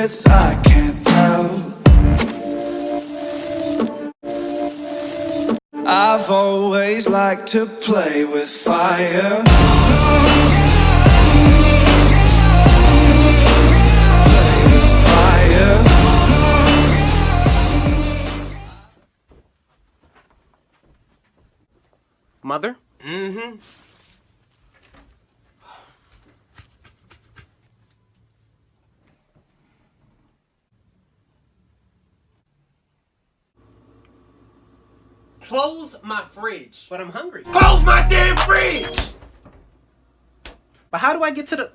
secrets I can't tell. I've always liked to play with fire. Mother? Close my fridge. But I'm hungry. Close my damn fridge! But how do I get to the...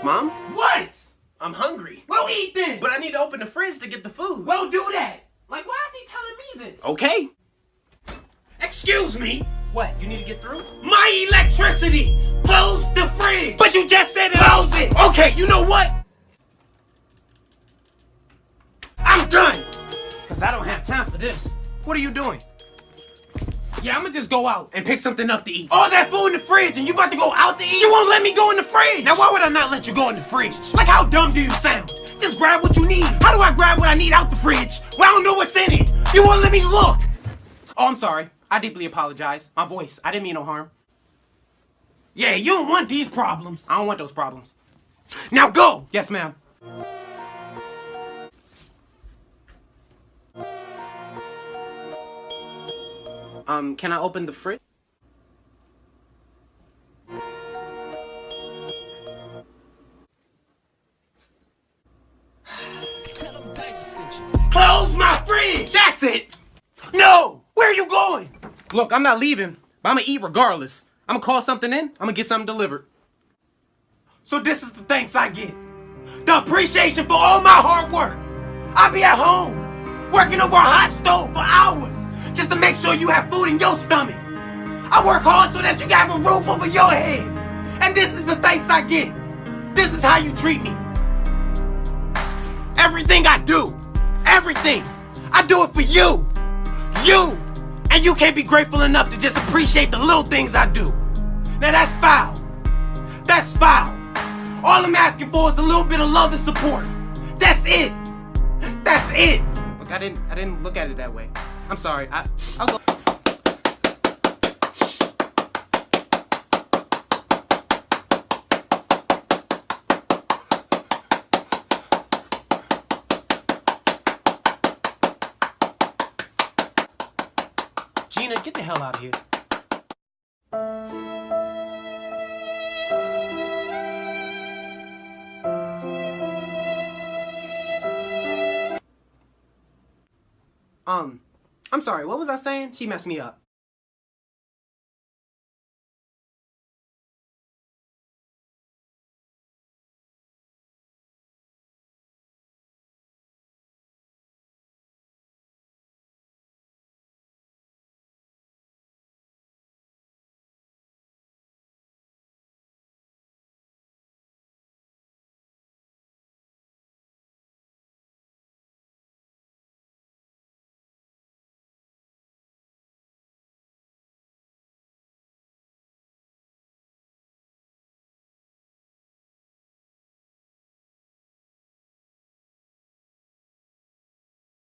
Mom? What? I'm hungry. Well, eat then! But I need to open the fridge to get the food. Well, do that! Like, why is he telling me this? Okay. Excuse me? What, you need to get through? My electricity! Close the fridge! But you just said it! Close it! Okay, you know what? I'm done! Because I don't have time for this. What are you doing? Yeah, I'm gonna just go out and pick something up to eat. All that food in the fridge and you about to go out to eat? You won't let me go in the fridge! Now why would I not let you go in the fridge? Like, how dumb do you sound? Just grab what you need. How do I grab what I need out the fridge when I don't know what's in it? You won't let me look! Oh, I'm sorry. I deeply apologize. My voice. I didn't mean no harm. Yeah, you don't want these problems. I don't want those problems. Now go! Yes, ma'am. Can I open the fridge? Close my fridge! That's it! No! Where are you going? Look, I'm not leaving, but I'm gonna eat regardless. I'm gonna call something in, I'm gonna get something delivered. So this is the thanks I get. The appreciation for all my hard work. I be at home, working over a hot stove for hours, just to make sure you have food in your stomach. I work hard so that you can have a roof over your head. And this is the thanks I get. This is how you treat me. Everything I do, everything, I do it for you. You! And you can't be grateful enough to just appreciate the little things I do. Now that's foul. That's foul. All I'm asking for is a little bit of love and support. That's it. That's it. Look, I didn't look at it that way. I'm sorry. I'll go. Gina, get the hell out of here. I'm sorry, what was I saying? She messed me up.